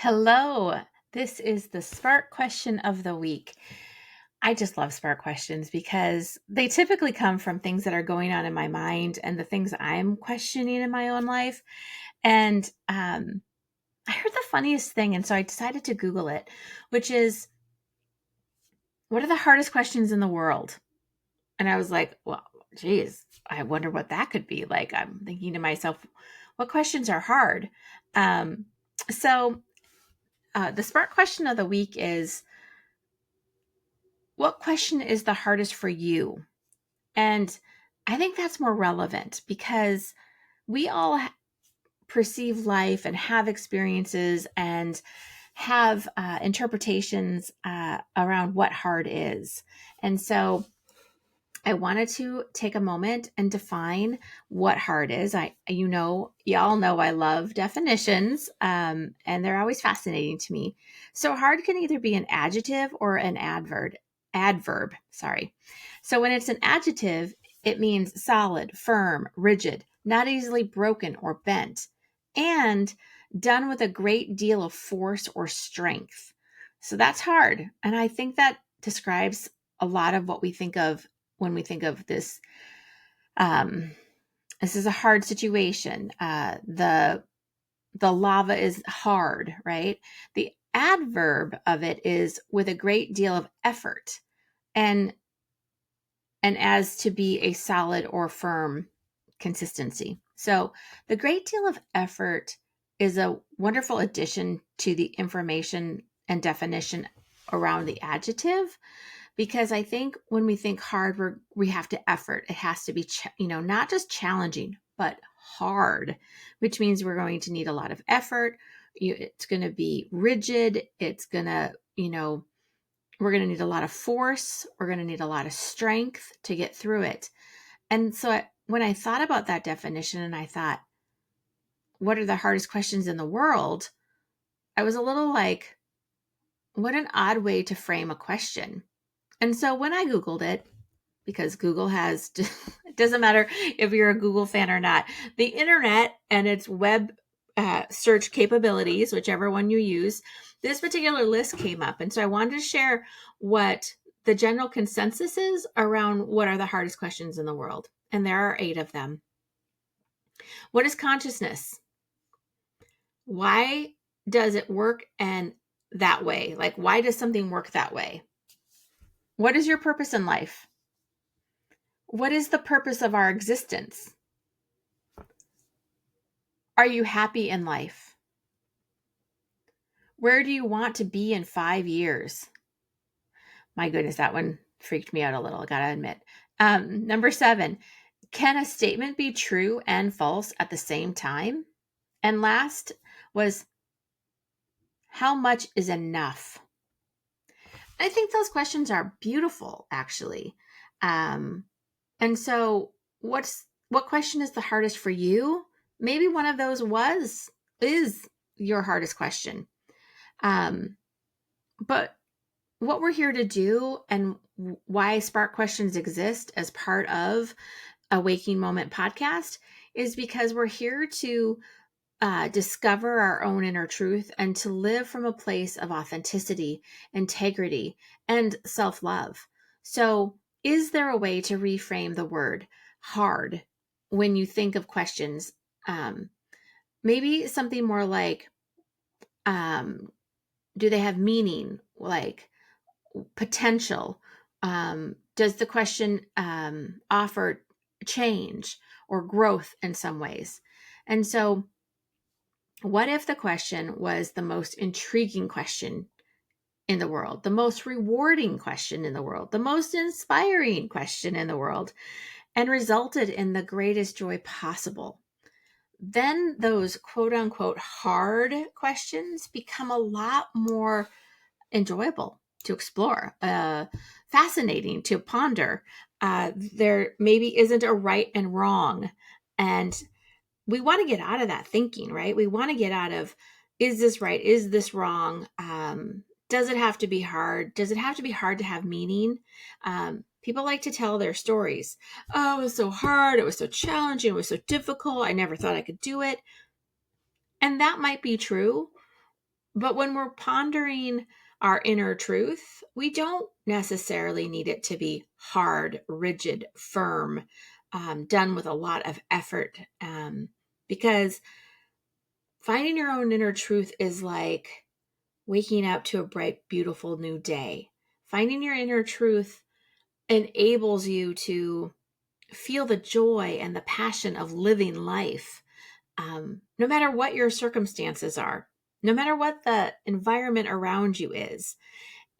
Hello, this is the Spark Question of the Week. I just love Spark Questions because they typically come from things that are going on in my mind and the things I'm questioning in my own life. And I heard the funniest thing, and so I decided to Google it, which is, what are the hardest questions in the world? And I was like, well, geez, I wonder what that could be. Like, I'm thinking to myself, what questions are hard? Um, so the Spark Question of the Week is, what question is the hardest for you? And I think that's more relevant because we all perceive life and have experiences and have interpretations around what hard is. And so I wanted to take a moment and define what hard is. Y'all know I love definitions, and they're always fascinating to me. So hard can either be an adjective or an adverb. Adverb, sorry. So when it's an adjective, it means solid, firm, rigid, not easily broken or bent, and done with a great deal of force or strength. So that's hard. And I think that describes a lot of what we think of when we think of this. This is a hard situation. The lava is hard, right? The adverb of it is with a great deal of effort and as to be a solid or firm consistency. So the great deal of effort is a wonderful addition to the information and definition around the adjective, because I think when we think hard, we have to effort. It has to be, not just challenging, but hard, which means we're going to need a lot of effort. It's going to be rigid. It's going to, we're going to need a lot of force. We're going to need a lot of strength to get through it. And so when I thought about that definition and I thought, what are the hardest questions in the world? I was a little like, what an odd way to frame a question. And so when I Googled it, because Google has, it doesn't matter if you're a Google fan or not, the internet and its web search capabilities, whichever one you use, this particular list came up. And so I wanted to share what the general consensus is around what are the hardest questions in the world. And there are 8 of them. What is consciousness? Why does it work and that way? Like, why does something work that way? What is your purpose in life? What is the purpose of our existence? Are you happy in life? Where do you want to be in 5 years? My goodness, that one freaked me out a little, I gotta admit. Number 7, can a statement be true and false at the same time? And last was, how much is enough? I think those questions are beautiful, actually. And so what question is the hardest for you? Maybe one of those is your hardest question. But what we're here to do and why Spark Questions exist as part of a Waking Moment podcast is because we're here to discover our own inner truth and to live from a place of authenticity, integrity, and self-love. So is there a way to reframe the word hard when you think of questions? Maybe something more like, do they have meaning? Like potential? Does the question offer change or growth in some ways? And so what if the question was the most intriguing question in the world, the most rewarding question in the world, the most inspiring question in the world, and resulted in the greatest joy possible? Then those quote unquote hard questions become a lot more enjoyable to explore, fascinating to ponder. There maybe isn't a right and wrong. And we want to get out of that thinking, right? We want to get out of, is this right? Is this wrong? Does it have to be hard? Does it have to be hard to have meaning? People like to tell their stories. Oh, it was so hard. It was so challenging. It was so difficult. I never thought I could do it. And that might be true. But when we're pondering our inner truth, we don't necessarily need it to be hard, rigid, firm, done with a lot of effort. Because finding your own inner truth is like waking up to a bright, beautiful new day. Finding your inner truth enables you to feel the joy and the passion of living life, no matter what your circumstances are, no matter what the environment around you is.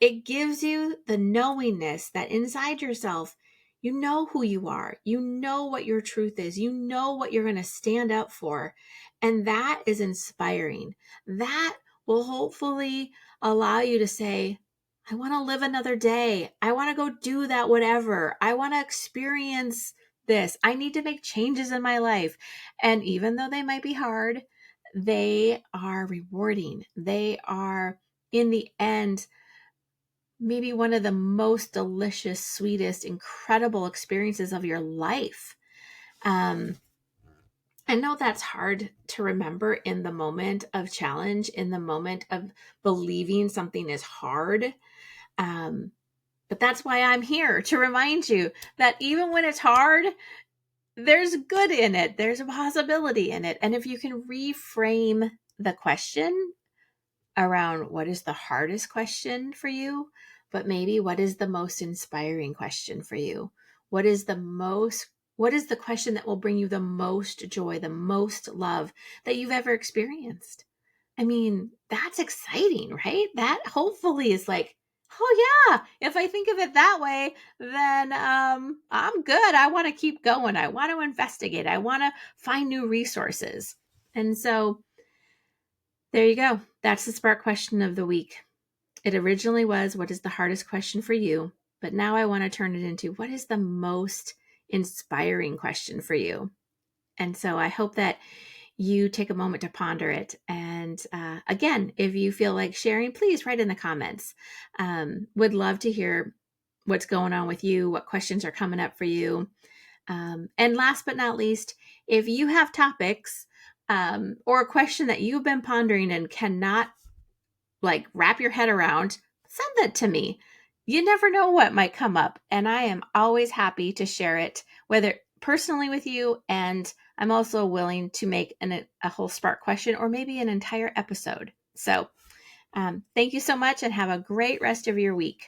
It gives you the knowingness that inside yourself, you know who you are. You know what your truth is. You know what you're going to stand up for. And that is inspiring. That will hopefully allow you to say, I want to live another day. I want to go do that, whatever. I want to experience this. I need to make changes in my life. And even though they might be hard, they are rewarding. They are, in the end, maybe one of the most delicious, sweetest, incredible experiences of your life. I know that's hard to remember in the moment of challenge, in the moment of believing something is hard. But that's why I'm here to remind you that even when it's hard, there's good in it. There's a possibility in it. And if you can reframe the question around what is the hardest question for you, but maybe what is the most inspiring question for you? What is the question that will bring you the most joy, the most love that you've ever experienced? I mean, that's exciting, right? That hopefully is like, oh yeah, if I think of it that way, then I'm good. I want to keep going. I want to investigate. I want to find new resources. And so there you go. That's the spark question of the week. It originally was, what is the hardest question for you? But now I want to turn it into, what is the most inspiring question for you? And so I hope that you take a moment to ponder it. And again, if you feel like sharing, please write in the comments. Would love to hear what's going on with you, what questions are coming up for you. And last but not least, if you have topics or a question that you've been pondering and cannot wrap your head around, send that to me. You never know what might come up. And I am always happy to share it, whether personally with you. And I'm also willing to make a whole spark question or maybe an entire episode. So thank you so much and have a great rest of your week.